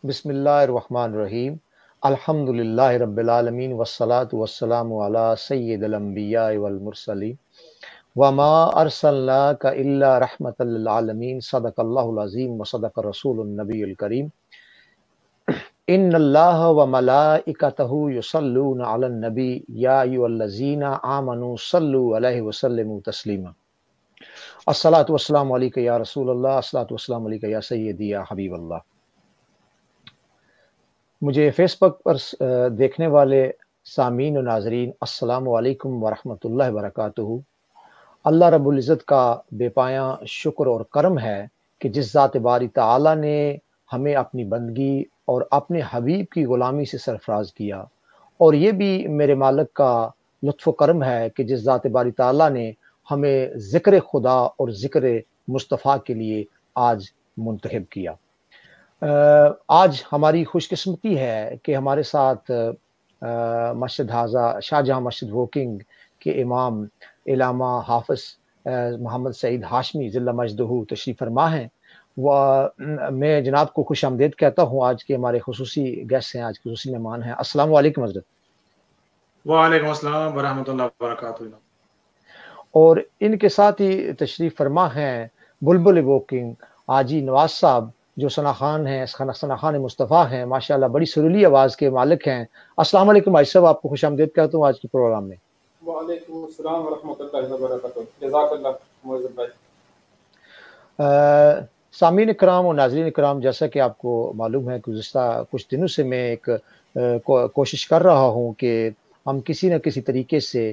بسم اللہ الرحمن الرحیم الحمدللہ رب العالمین والصلاة والسلام علی سید الانبیاء والمرسلین وما ارسلناک الا رحمۃ للعالمین صدق اللہ العظیم وصدق رسول النبی الکریم ان اللہ وملائکتہ یصلون علی النبی یا ایھا الذین آمنوا صلوا علیہ وسلموا تسلیما الصلاۃ والسلام علیک یا رسول اللہ، الصلاۃ والسلام علیک یا سیدی یا حبیب اللہ۔ مجھے فیس بک پر دیکھنے والے سامعین و ناظرین، السلام علیکم ورحمۃ اللہ وبرکاتہ۔ اللہ رب العزت کا بے پایاں شکر اور کرم ہے کہ جس ذات باری تعالیٰ نے ہمیں اپنی بندگی اور اپنے حبیب کی غلامی سے سرفراز کیا، اور یہ بھی میرے مالک کا لطف و کرم ہے کہ جس ذات باری تعالیٰ نے ہمیں ذکر خدا اور ذکر مصطفیٰ کے لیے آج منتخب کیا۔ آج ہماری خوش قسمتی ہے کہ ہمارے ساتھ مسجد حاضہ شاہجہاں مسجد ووکنگ کے امام علامہ حافظ محمد سعید ہاشمی ذلہ مجدہ تشریف فرما ہیں۔ میں جناب کو خوش آمدید کہتا ہوں۔ آج کے ہمارے خصوصی گیسٹ ہیں، آج کے خصوصی مہمان ہیں۔ السلام علیکم حضرت۔ وعلیکم السلام ورحمۃ اللہ وبرکاتہ۔ اور ان کے ساتھ ہی تشریف فرما ہیں بلبل ووکنگ حاجی نواز صاحب، جو ثناخوان ہیں، ثناخوان مصطفیٰ ہیں، ماشاءاللہ بڑی سریلی آواز کے مالک ہیں۔ السلام علیکم حاجی صاحب، آپ کو خوش آمدید کہتا ہوں آج کے پروگرام میں۔ وعلیکم السلام ورحمۃ اللہ وبرکاتہ۔ جزاک اللہ معزز بھائی۔ سامعین اکرام اور ناظرین اکرام، جیسا کہ آپ کو معلوم ہے گزشتہ کچھ دنوں سے میں ایک کوشش کر رہا ہوں کہ ہم کسی نہ کسی طریقے سے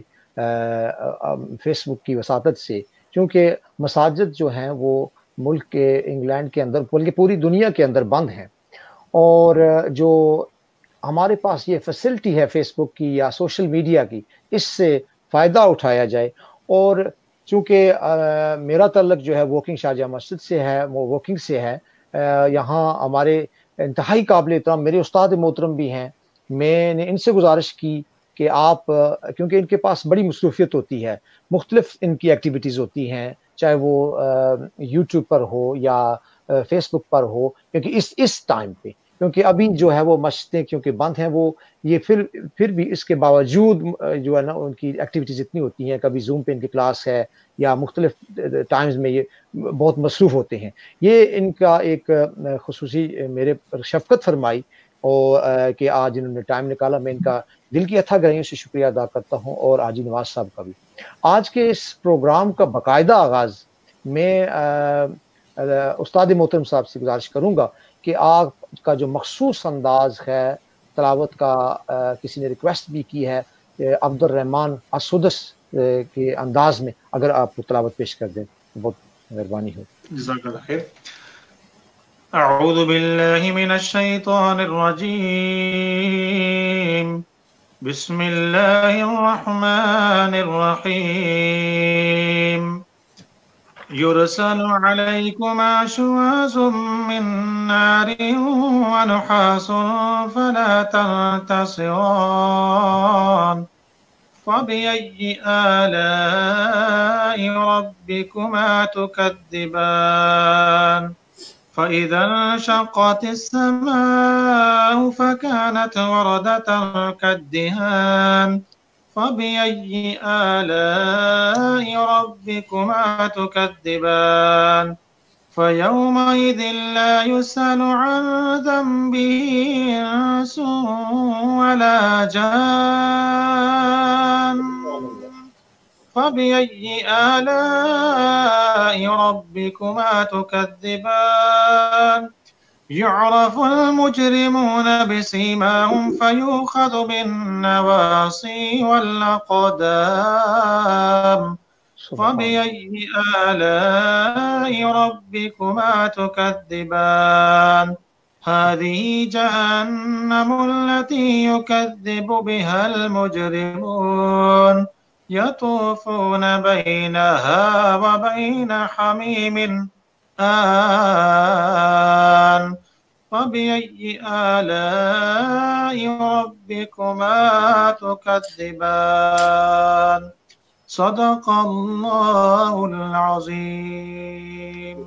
فیس بک کی وساطت سے، چونکہ مساجد جو ہیں وہ ملک کے انگلینڈ کے اندر بلکہ پوری دنیا کے اندر بند ہیں، اور جو ہمارے پاس یہ فیسلٹی ہے فیس بک کی یا سوشل میڈیا کی، اس سے فائدہ اٹھایا جائے۔ اور چونکہ میرا تعلق جو ہے ووکنگ شاہجہاں مسجد سے ہے، وہ ووکنگ سے ہے، یہاں ہمارے انتہائی قابل احترام میرے استاد محترم بھی ہیں۔ میں نے ان سے گزارش کی کہ آپ، کیونکہ ان کے پاس بڑی مصروفیت ہوتی ہے، مختلف ان کی ایکٹیویٹیز ہوتی ہیں، چاہے وہ یوٹیوب پر ہو یا فیس بک پر ہو، کیونکہ اس ٹائم پہ، کیونکہ ابھی جو ہے وہ مسجدیں کیونکہ بند ہیں، وہ یہ پھر بھی اس کے باوجود جو ہے نا ان کی ایکٹیویٹیز اتنی ہوتی ہیں، کبھی زوم پہ ان کی کلاس ہے یا مختلف ٹائمز میں یہ بہت مصروف ہوتے ہیں۔ یہ ان کا ایک خصوصی میرے پر شفقت فرمائی اور کہ آج انہوں نے ٹائم نکالا، میں ان کا دل کی اتھا گہرائیوں سے شکریہ ادا کرتا ہوں، اور حاجی نواز صاحب کا بھی۔ آج کے اس پروگرام کا باقاعدہ آغاز میں استاد محترم صاحب سے گزارش کروں گا کہ آپ کا جو مخصوص انداز ہے تلاوت کا، کسی نے ریکویسٹ بھی کی ہے عبد الرحمن السدس کے انداز میں، اگر آپ تلاوت پیش کر دیں تو بہت مہربانی ہو۔ جزاک اللہ خیر۔ اعوذ باللہ من الشیطان الرجیم، بسم اللہ الرحمن الرحیم۔ یرسل علیکما شواظ من نار ونحاس فلا تنتصران، فبأي آلاء ربكما تكذبان، فإذا انشقت السماء فكانت وردة كالدهان، فبأي آلاء ربكما تكذبان، فيومئذ لا يسأل عن ذنبه إنس ولا جان، فبأي آلاء ربكما تكذبان، يعرف المجرمون بسيماهم فيؤخذ بالنواصي والأقدام، فبأي آلاء ربكما تكذبان، هذه جهنم التي يكذب بها المجرمون، يطوفون بينها وبين حميم آن، فبأي آلاء ربكما تكذبان، صدق اللہ العظیم۔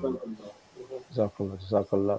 جزاک اللہ۔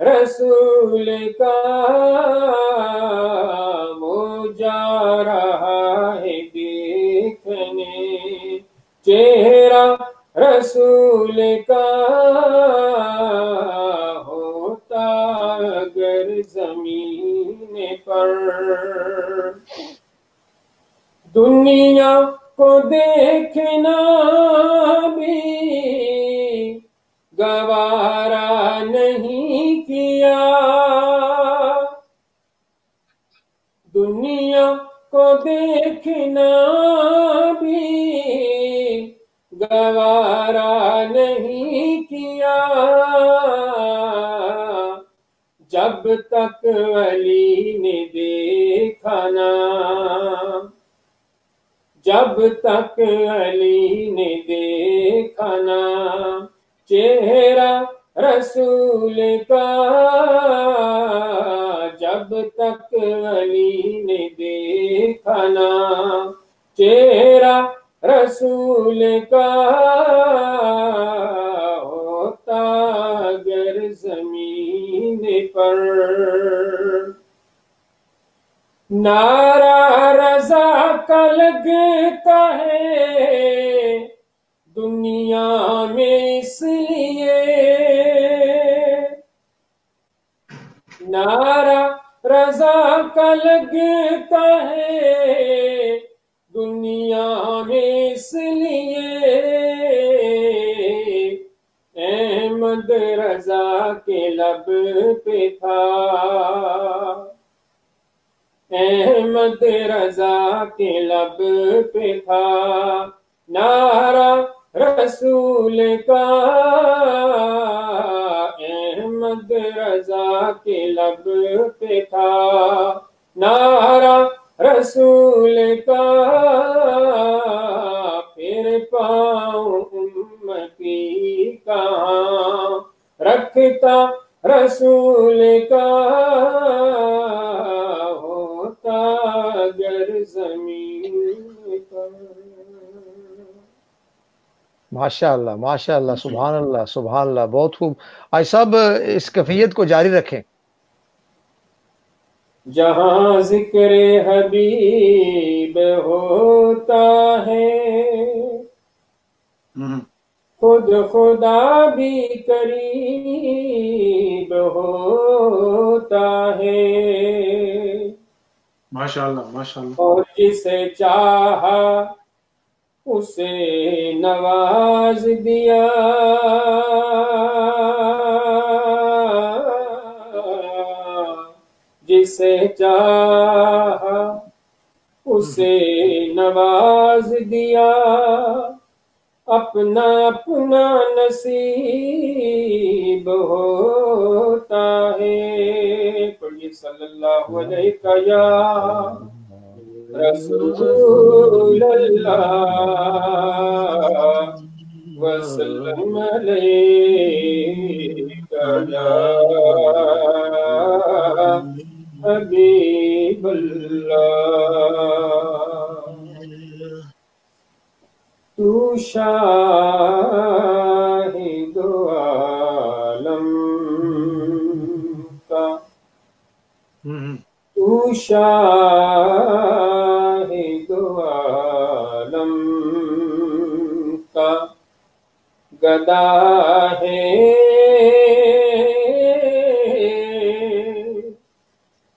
رسول کا وہ جا رہا ہے دیکھنے، چہرہ رسول کا ہوتا اگر زمین پر، دنیا کو دیکھنا بھی گوارا نہیں کیا، دنیا کو دیکھنا بھی گوارا نہیں کیا، جب تک علی نے دیکھا نہ، جب تک علی نے دیکھا نہ چہرہ رسول کا، جب تک علی نے دیکھا نہ چہرہ رسول کا ہوتا اگر زمین پر، نعرہ رضا کا لگتا ہے دنیا میں اس لیے، نعرہ رضا کا لگتا ہے دنیا میں اس لیے، احمد رضا کے لب پہ تھا، احمد رضا کے لب پہ تھا نعرہ رسول کا، احمد رضا کے لب پہ تھا نعرہ رسول کا، پھر پاؤں امتی کہاں رکھتا رسول کا ہوتا اگر زمین پر۔ ماشاء اللہ ماشاء اللہ، سبحان اللہ سبحان اللہ، بہت خوب۔ آج صاحب اس کیفیت کو جاری رکھیں۔ جہاں ذکر حبیب ہوتا ہے خود خدا بھی قریب ہوتا ہے، ماشاءاللہ ماشاءاللہ، اور جسے چاہا اسے نواز دیا، جسے چاہا اسے نواز دیا، اپنا اپنا نصیب ہوتا ہے۔ پڑھیے صلی اللہ علیہ یا رسول اللہ وسلم علیکہ یا حبیب اللہ، تو شاہد عالم کا، تو شاہد عالم کا گدا ہے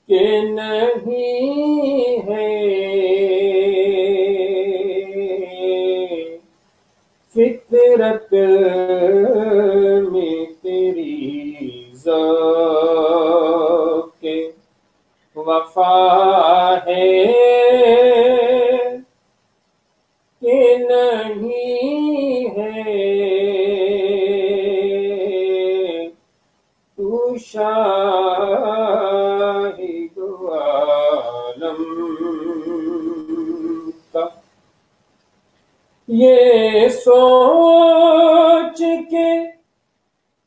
کہ نہیں ہے فطرت میں تیری ذوق وفا ہے کہ نہیں ہے، تو شاہد عالم کا۔ یہ سوچ کے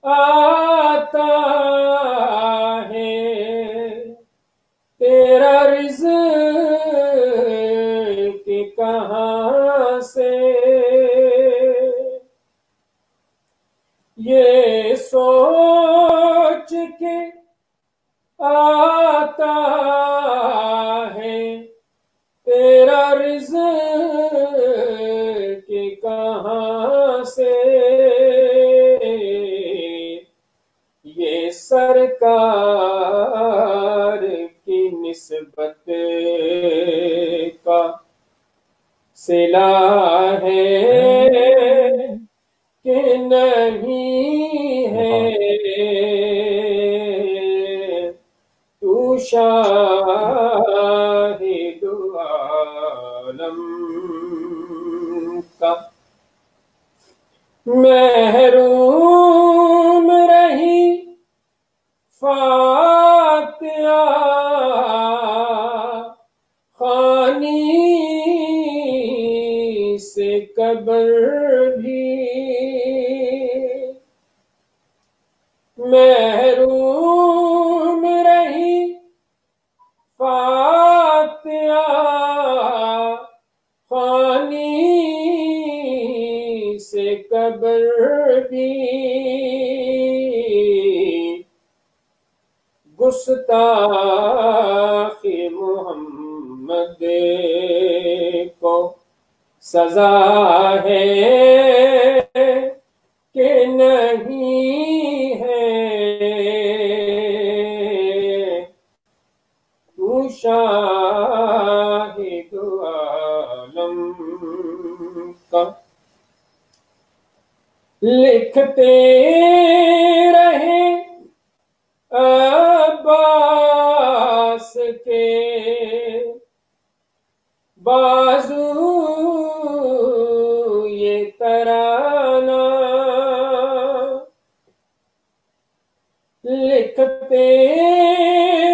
آتا ہے تیرا رزق کہاں سے، یہ سوچ کے آتا ہے تیرا رزق کہاں سے، یہ سرکار کی نسبت کا صلہ ہے کہ نہیں ہے، تو شاہد عالم کا، محروم رہی فاتحہ خوانی سے قبر بھی، محروم رہی فاتحہ خوانی سے قبر بھی، گستاخ محمد کو سزا ہے کہ نہیں ہے، تو شاہد عالم کا، لکھتے رہے عباس کے بازو یہ ترانہ، لکھتے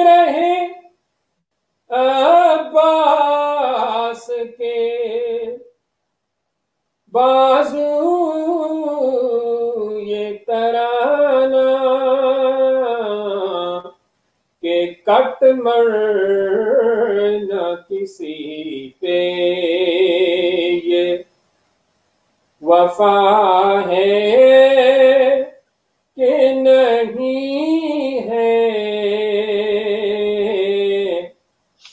رہے عباس کے بازو یہ ترانہ، کہ کٹ مرنا کسی پہ یہ وفا ہے کہ نہیں ہے،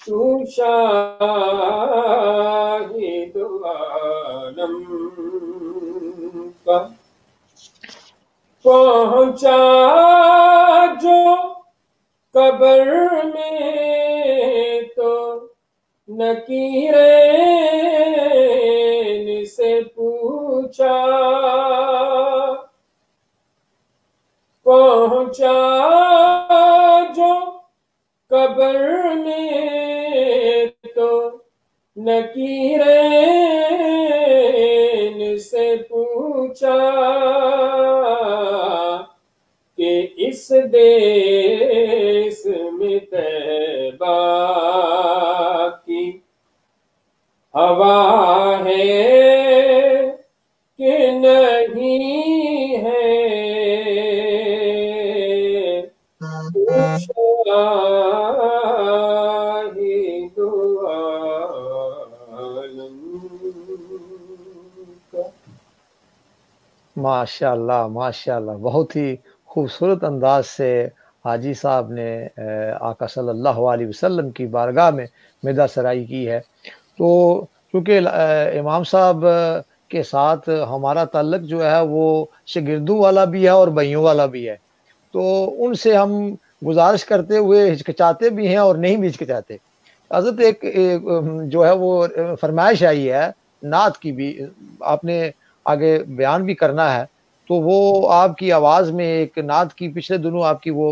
تو شاہد عالم کا، پہنچا جو قبر میں تو نکیرین سے پوچھا، پہنچا جو قبر میں تو نکیرین سے پوچھا، کہ اس دیس میں طیبہ کی ہوا ہے کہ نہیں ہے، شاہد عالم کا۔ ماشاء اللہ ماشاء اللہ، بہت ہی خوبصورت انداز سے حاجی صاحب نے آقا صلی اللہ علیہ وسلم کی بارگاہ میں مدح سرائی کی ہے۔ تو چونکہ امام صاحب کے ساتھ ہمارا تعلق جو ہے وہ شاگردوں والا بھی ہے اور بھائیوں والا بھی ہے، تو ان سے ہم گزارش کرتے ہوئے ہچکچاتے بھی ہیں اور نہیں بھی ہچکچاتے۔ حضرت ایک جو ہے وہ فرمائش آئی ہے نعت کی بھی، آپ نے آگے بیان بھی کرنا ہے، تو وہ آپ کی آواز میں ایک نعت کی پچھلے دنوں آپ کی وہ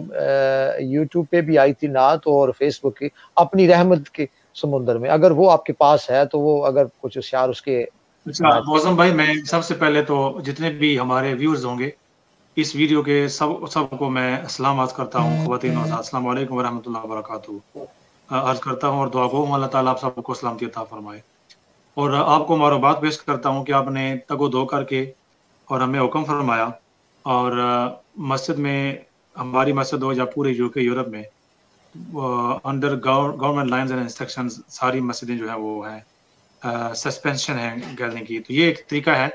یوٹیوب پہ بھی آئی تھی نعت اور فیس بک کی، اپنی رحمت کے سمندر میں، اگر وہ آپ کے پاس ہے تو وہ اگر کچھ اشعار اس کے۔ اچھا معظم بھائی، میں سب سے پہلے تو جتنے بھی ہمارے ویورز ہوں گے اس ویڈیو کے سب کو میں اسلامات کرتا ہوں، خواتین اور السلام علیکم ورحمۃ اللہ وبرکاتہ عرض کرتا ہوں، اور دعا گو ہوں اللہ تعالیٰ آپ سب کو سلامتی عطا فرمائے، اور آپ کو مبارکباد پیش کرتا ہوں کہ آپ نے تگ و دو کر کے اور ہمیں حکم فرمایا، اور مسجد میں ہماری مسجد ہو یا پورے UK یورپ میں under government lines and instructions ساری مسجدیں جو ہیں وہ ہیں سسپینشن ہے گیدرنگ کی۔ تو یہ ایک طریقہ ہے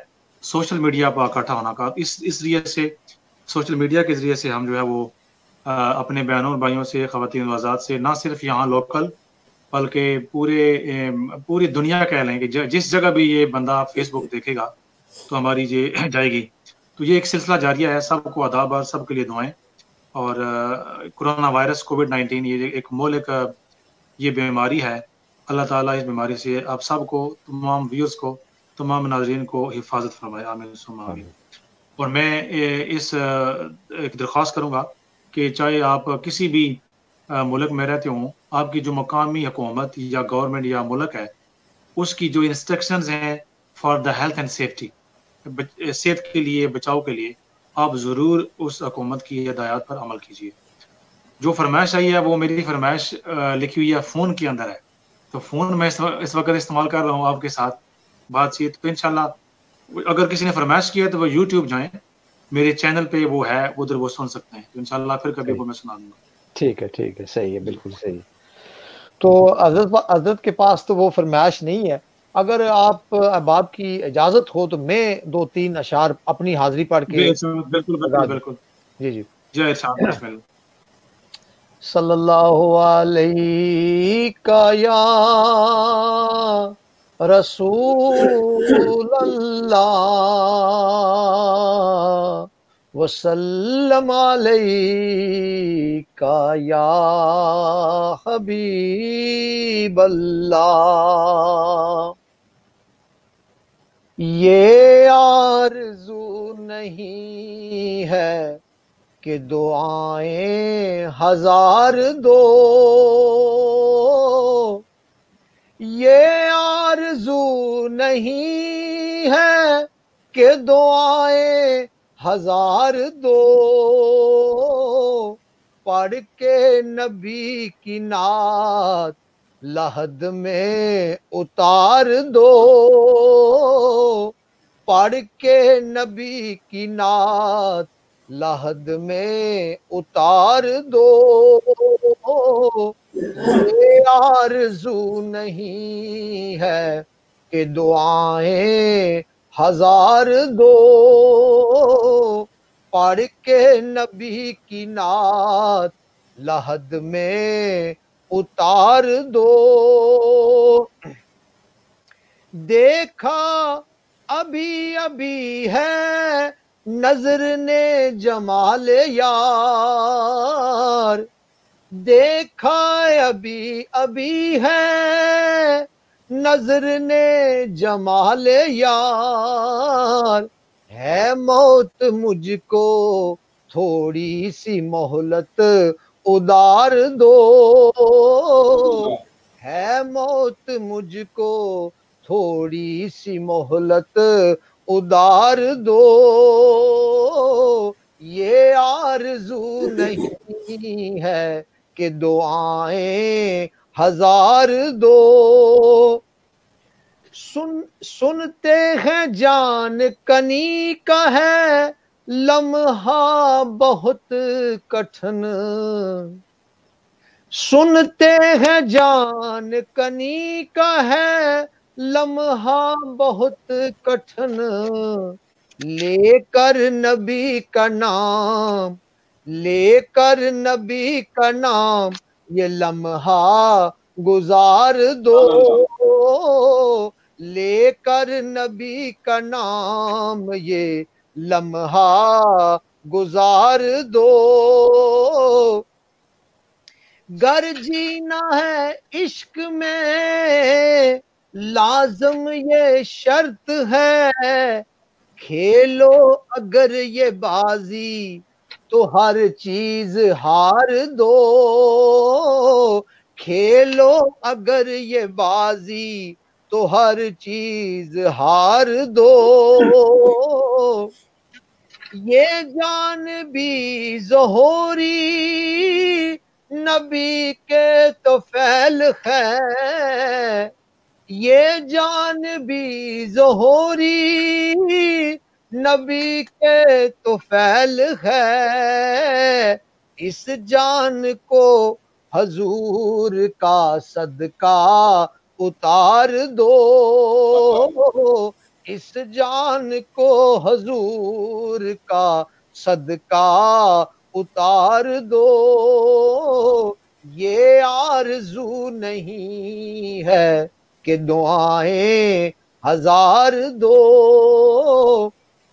سوشل میڈیا پر اکٹھا ہونا کا، اس ذریعے سے سوشل میڈیا کے ذریعے سے ہم جو ہے وہ اپنے بہنوں اور بھائیوں سے، خواتین و آزاد سے، نہ صرف یہاں لوکل بلکہ پوری دنیا کہہ لیں کہ جس جگہ بھی یہ بندہ فیس بک دیکھے گا تو ہماری یہ جائے گی. تو یہ ایک سلسلہ جاریہ ہے. سب کو آداب اور سب کے لیے دعائیں. اور کرونا وائرس کووڈ-19 یہ ایک مہلک یہ بیماری ہے. اللہ تعالیٰ اس بیماری سے آپ سب کو، تمام ویورز کو، تمام ناظرین کو حفاظت فرمائے. آمین ثم آمین. اور میں اس ایک درخواست کروں گا کہ چاہے آپ کسی بھی ملک میں رہتے ہوں، آپ کی جو مقامی حکومت یا گورنمنٹ یا ملک ہے، اس کی جو انسٹرکشنز ہیں for the health and safety, صحت کے لیے، بچاؤ کے لیے، آپ ضرور اس حکومت کی ہدایات پر عمل کیجیے. جو فرمائش آئی ہے وہ میری فرمائش لکھی ہوئی ہے فون کے اندر ہے، تو فون میں اس وقت استعمال کر رہا ہوں آپ کے ساتھ بات چیت. تو انشاءاللہ اگر کسی نے فرمائش کی ہے تو وہ یوٹیوب جائیں، میرے چینل پہ وہ ہے، ادھر وہ سن سکتے ہیں. تو انشاءاللہ پھر کبھی وہ میں سنا دوں گا. ٹھیک ہے، صحیح ہے، بالکل صحیح. تو حضرت کے پاس تو وہ فرمائش نہیں ہے. اگر آپ احباب کی اجازت ہو تو میں 2-3 اشعار اپنی حاضری پڑھ کے بالکل. جی جی ارشاد، بسم اللہ. صلی اللہ علیہ یا رسول اللہ وسلم علیک یا حبیب اللہ. یہ آرزو نہیں ہے کہ دعائیں ہزار دو، یہ آرزو نہیں ہے کہ دعائیں ہزار دو، پڑھ کے نبی کی نعت لحد میں اتار دو، پڑھ کے نبی کی نعت لحد میں اتار دو. یہ آرزو نہیں ہے کہ دعائیں ہزار دو، پڑھ کے نبی کی نعت لحد میں اتار دو. دیکھا ابھی ہے نظر نے جمال یار، دیکھا ابھی ہے نظر نے جمال یار، ہے موت مجھ کو تھوڑی سی مہلت ادار دو، ہے موت مجھ کو تھوڑی سی مہلت ادار دو. یہ آرزو نہیں ہے کہ دعائیں ہزار دو. سنتے ہیں جان کنی کا ہے لمحہ بہت کٹھن، سنتے ہیں جان کنی کا ہے لمحہ بہت کٹھن، لے کر نبی کا نام، لے کر نبی کا نام یہ لمحہ گزار دو، لے کر نبی کا نام یہ لمحہ گزار دو. گر جینا ہے عشق میں لازم یہ شرط ہے، کھیلو اگر یہ بازی تو ہر چیز ہار دو، کھیلو اگر یہ بازی تو ہر چیز ہار دو. یہ جان بھی ظہوری نبی کے تو فعل ہے، یہ جان بھی ظہوری نبی کے تو فعل ہے، اس جان کو حضور کا صدقہ اتار دو، اس جان کو حضور کا صدقہ اتار دو، یہ آرزو نہیں ہے کہ دعائیں ہزار دو،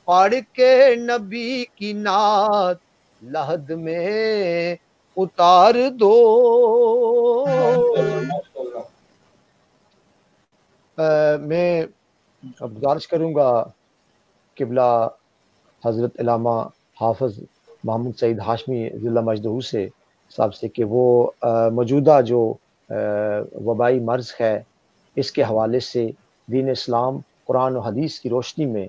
پڑھ کے نبی کی نعت لحد میں اتار دو۔ میں گزارش کروں گا قبلہ حضرت علامہ حافظ محمود سعید ہاشمی ضلع مجدہو سے صاحب سے کہ وہ موجودہ جو وبائی مرض ہے اس کے حوالے سے دین اسلام، قرآن و حدیث کی روشنی میں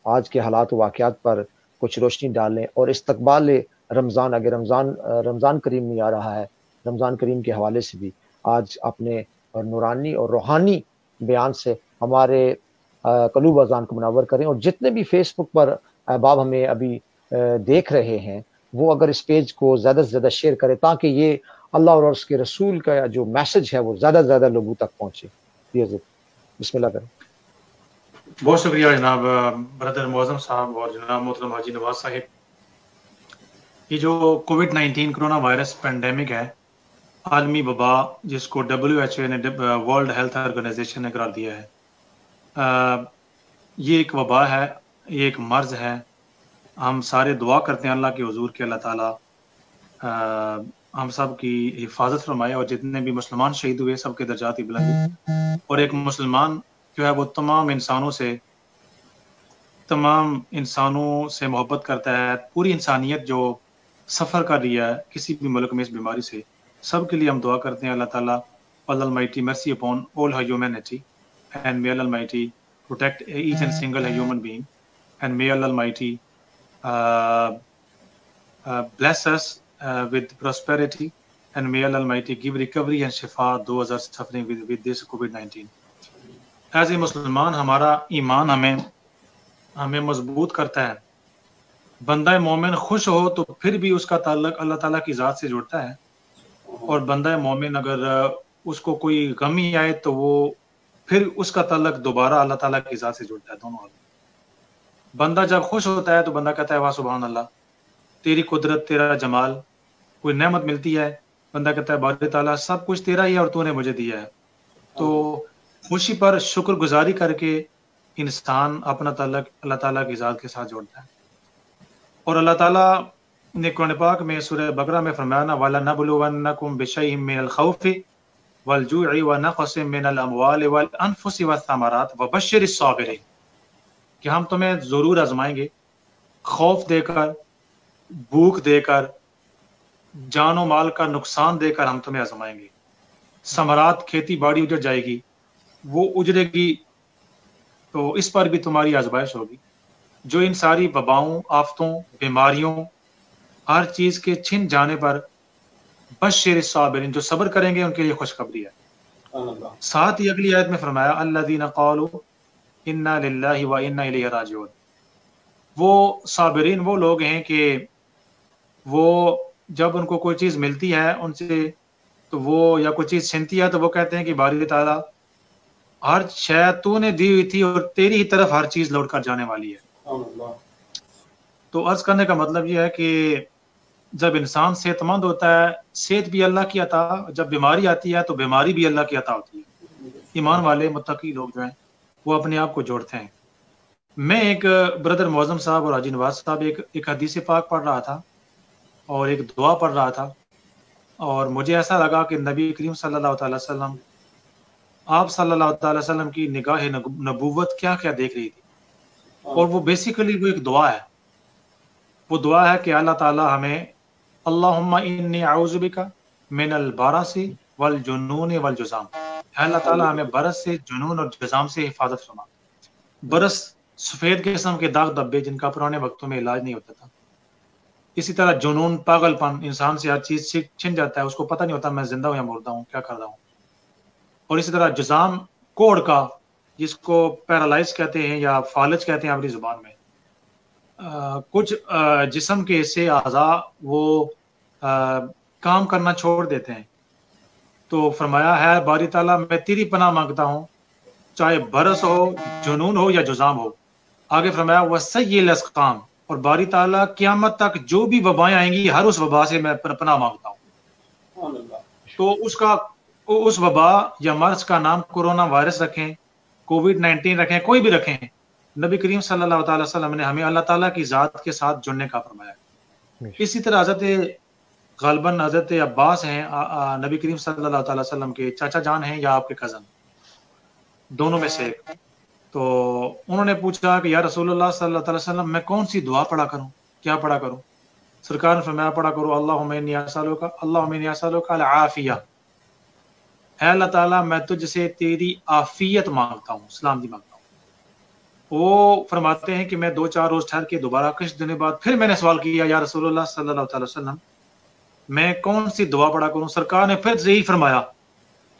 آج کے حالات و واقعات پر کچھ روشنی ڈالیں، اور استقبال رمضان، اگر رمضان کریم نہیں آ رہا ہے، رمضان کریم کے حوالے سے بھی آج اپنے نورانی اور روحانی بیان سے ہمارے قلوب اذان کو منور کریں، اور جتنے بھی فیس بک پر احباب ہمیں ابھی دیکھ رہے ہیں وہ اگر اس پیج کو زیادہ سے زیادہ شیئر کریں تاکہ یہ اللہ اور اس کے رسول کا جو میسج ہے وہ زیادہ سے زیادہ لوگوں تک پہنچے۔ بسم اللہ کریں۔ بہت شکریہ جناب برادر معظم صاحب اور جناب محترم حاجی نواز صاحب۔ یہ جو کووڈ 19 کرونا وائرس پینڈیمک ہے، عالمی وبا جس کو WHO نے ورلڈ ہیلتھ آرگنائزیشن نے قرار دیا ہے، یہ ایک وبا ہے، یہ ایک مرض ہے۔ ہم سارے دعا کرتے ہیں اللہ کے حضور کہ اللہ تعالیٰ ہم سب کی حفاظت فرمائے، اور جتنے بھی مسلمان شہید ہوئے سب کے درجات بلند، اور ایک مسلمان جو ہے وہ تمام انسانوں سے محبت کرتا ہے۔ پوری انسانیت جو سفر کر رہی ہے کسی بھی ملک میں اس بیماری سے، سب کے لیے ہم دعا کرتے ہیں اللہ تعالیٰ Allah Almighty mercy upon all humanity and may Allah Almighty protect each and single human being, and may Allah Almighty bless us with prosperity, and may Allah Almighty give recovery and shifa those are suffering with this COVID-19۔ As a مسلمان ہمارا ایمان ہمیں مضبوط کرتا ہے۔ بندہ مومن خوش ہو تو پھر بھی اس کا تعلق اللہ تعالیٰ کی ذات سے جڑتا ہے، اور بندہ مومن اگر اس کو کوئی غمی آئے تو وہ پھر اس کا تعلق دوبارہ اللہ تعالیٰ کی ذات سے جڑتا ہے۔ دونوں بندہ جب خوش ہوتا ہے تو بندہ کہتا ہے واہ سبحان اللہ، تیری قدرت، تیرا جمال، کوئی نعمت ملتی ہے، بندہ کہتا ہے باری تعالیٰ سب کچھ تیرا ہی ہے اور تو نے مجھے دیا ہے۔ تو خوشی پر شکر گزاری کر کے انسان اپنا تعلق اللہ تعالیٰ کی ذات کے ساتھ جوڑتا ہے۔ اور اللہ تعالیٰ نے قرآن پاک میں سورہ بقرہ میں فرمایا نا وَلَنَبْلُوَنَّكُمْ بِشَيْءٍ مِّنَ الْخَوْفِ وَالْجُوعِ وَنَقْصٍ مِّنَ الْأَمْوَالِ وَالْأَنفُسِ وَالثَّمَرَاتِ وَبَشِّرِ الصَّابِرِينَ، کہ ہم تمہیں ضرور آزمائیں گے، خوف دے کر، بھوک دے کر، جان و مال کا نقصان دے کر ہم تمہیں آزمائیں گے۔ ثمرات، کھیتی باڑی اجڑ جائے گی، وہ اجڑے گی تو اس پر بھی تمہاری آزمائش ہوگی۔ جو ان ساری وباؤں، آفتوں، بیماریوں، ہر چیز کے چھن جانے پر بشر الصابرین، جو صبر کریں گے ان کے لیے خوشخبری ہے۔ ساتھ ہی اگلی آیت میں فرمایا الذین قالوا انا للہ و انا الیہ راجعون، وہ صابرین وہ لوگ ہیں کہ وہ جب ان کو کوئی چیز ملتی ہے ان سے تو وہ یا کوئی چیز چھنتی ہے تو وہ کہتے ہیں کہ باری تعالیٰ ہر شے تو نے دی ہوئی تھی اور تیری ہی طرف ہر چیز لوٹ کر جانے والی ہے۔ تو عرض کرنے کا مطلب یہ ہے کہ جب انسان صحت مند ہوتا ہے، صحت بھی اللہ کی عطا، جب بیماری آتی ہے تو بیماری بھی اللہ کی عطا ہوتی ہے۔ ایمان والے متقی لوگ جو ہیں وہ اپنے آپ کو جوڑتے ہیں۔ میں ایک بردر معظم صاحب اور حاجی نواز صاحب ایک حدیث پاک پڑھ رہا تھا اور ایک دعا پڑھ رہا تھا، اور مجھے ایسا لگا کہ نبی کریم صلی اللہ تعالی وسلم، آپ صلی اللہ تعالی وسلم کی نگاہ نبوت کیا کیا دیکھ رہی تھی، اور وہ بیسیکلی وہ ایک دعا ہے۔ وہ دعا ہے کہ اللہ تعالی ہمیں اللہم انی اعوذ بک من البرص والجنون والجذام، اللہ تعالی ہمیں برس سے، جنون اور جذام سے حفاظت فرما۔ برس سفید قسم کے داغ دھبے جن کا پرانے وقتوں میں علاج نہیں ہوتا تھا، اسی طرح جنون، پاگل پن، انسان سے ہر چیز چھن جاتا ہے، اس کو پتہ نہیں ہوتا میں زندہ ہوں یا مردہ ہوں، کیا کر رہا ہوں۔ اور اسی طرح جذام، کوڑ کا، جس کو پیرالائز کہتے ہیں یا فالج کہتے ہیں اپنی زبان میں، کچھ جسم کے حصے، اعضاء وہ کام کرنا چھوڑ دیتے ہیں۔ تو فرمایا ہے باری تعالیٰ میں تیری پناہ مانگتا ہوں، چاہے برس ہو، جنون ہو یا جذام ہو۔ آگے فرمایا وَسَيِّئِ الْأَسْقَامِ، اور باری تعالیٰ قیامت تک جو بھی وبائیں آئیں گی ہر اس وبا سے میں پناہ مانگتا ہوں. تو اس وبا یا مرض کا نام کورونا وائرس رکھیں, کووڈ-19 رکھیں, کوئی بھی رکھیں, نبی کریم صلی اللہ تعالی وسلم نے ہمیں اللہ تعالیٰ کی ذات کے ساتھ جڑنے کا فرمایا. اسی طرح غالباً حضرت عباس ہیں, نبی کریم صلی اللہ تعالی وسلم کے چاچا جان ہیں یا آپ کے کزن, دونوں میں سے ایک. تو انہوں نے پوچھا کہ یا رسول اللہ صلی اللہ علیہ وسلم میں کون سی دعا پڑھا کروں, کیا پڑھا کروں؟ سرکار نے فرمایا پڑھا کرو اللہم انی اسألک العافیہ, اے اللہ تعالیٰ میں تجھ سے تیری عافیت مانگتا ہوں, سلامتی مانگتا ہوں. وہ فرماتے ہیں کہ میں 2-4 روز ٹھہر کے دوبارہ کچھ دنوں بعد پھر میں نے سوال کیا یا رسول اللہ صلی اللہ علیہ وسلم میں کون سی دعا پڑھا کروں؟ سرکار نے پھر یہی فرمایا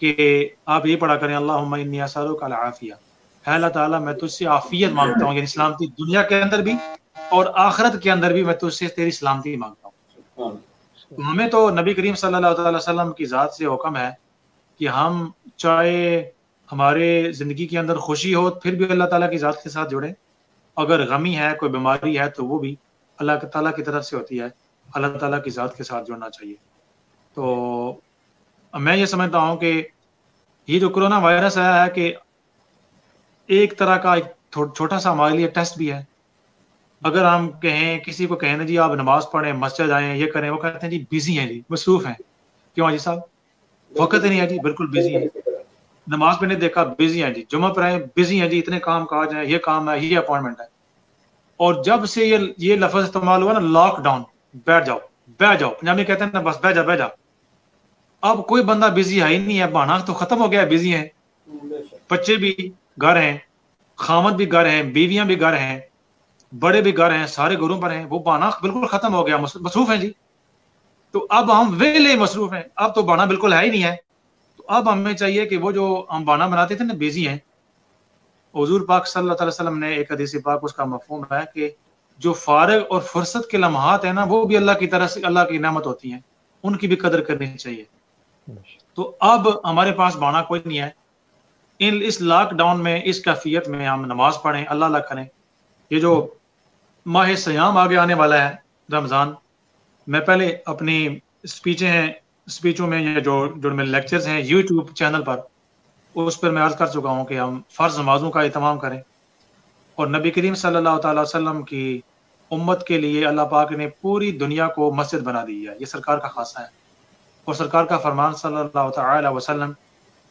کہ آپ یہ پڑھا کریں اللہم انی اسألک العافیہ, اے اللہ تعالیٰ میں تجھ سے عافیت مانگتا ہوں, یعنی سلامتی دنیا کے اندر بھی اور آخرت کے اندر بھی میں تجھ سے تیری سلامتی مانگتا ہوں. ہمیں تو نبی کریم صلی اللہ علیہ وسلم کی ذات سے حکم ہے کہ ہم چاہے ہمارے زندگی کے اندر خوشی ہو پھر بھی اللہ تعالیٰ کی ذات کے ساتھ جڑیں, اگر غمی ہے, کوئی بیماری ہے تو وہ بھی اللہ تعالیٰ کی طرف سے ہوتی ہے, اللہ تعالیٰ کی ذات کے ساتھ جڑنا چاہیے. تو میں یہ سمجھتا ہوں کہ یہ جو کرونا وائرس آیا ہے کہ ایک طرح کا ایک چھوٹا سا ہمارے لیے ٹیسٹ بھی ہے. اگر ہم کہیں کسی کو کہیں نا جی آپ نماز پڑھیں, مسجد آئیں, یہ کریں, وہ کہتے ہیں جی بزی ہیں, جی مصروف ہیں. کیوں حاجی صاحب وقت نہیں ہے جی, بالکل بزی ہیں, نماز پہ نہیں دیکھا بزی ہیں جی, جمعہ پر آئے بزی ہیں جی, اتنے کام کاج ہیں, یہ کام ہے, یہ اپوائنٹمنٹ ہے. اور جب سے یہ لفظ استعمال ہوا نا لاک ڈاؤن, بیٹھ جاؤ پنجابی کہتے ہیں نا بس بیٹھ جا, اب کوئی بندہ بزی ہے ہی نہیں ہے, بہانا تو ختم ہو گیا ہے, بزی ہیں. بچے بھی گھر ہیں, خامد بھی گھر ہیں, بیویاں بھی گھر ہیں, بڑے بھی گھر ہیں, سارے گھروں پر ہیں, وہ بہانا بالکل ختم ہو گیا, مصروف ہیں جی. تو اب ہم ویلے مصروف ہیں, اب تو بہانا بالکل ہے ہی نہیں ہے. تو اب ہمیں چاہیے کہ وہ جو ہم بہانا بناتے تھے نا بزی ہیں, حضور پاک صلی اللہ علیہ وسلم نے ایک حدیث پاک اس کا مفہوم ہے کہ جو فارغ اور فرصت کے لمحات ہیں نا وہ بھی اللہ کی طرف سے اللہ کی نعمت ہوتی ہیں, ان کی بھی قدر کرنی چاہیے. تو اب ہمارے پاس بہانا کوئی نہیں ہے. اس لاک ڈاؤن میں, اس کیفیت میں ہم نماز پڑھیں, اللہ کریں. یہ جو ماہ سیام آگے آنے والا ہے رمضان, میں پہلے اپنی اسپیچوں میں جو میرے لیکچرز ہیں یوٹیوب چینل پر, اس پر میں عرض کر چکا ہوں کہ ہم فرض نمازوں کا اہتمام کریں. اور نبی کریم صلی اللہ تعالی وسلم کی امت کے لیے اللہ پاک نے پوری دنیا کو مسجد بنا دی ہے, یہ سرکار کا خاصہ ہے. اور سرکار کا فرمان صلی اللہ تعالی وسلم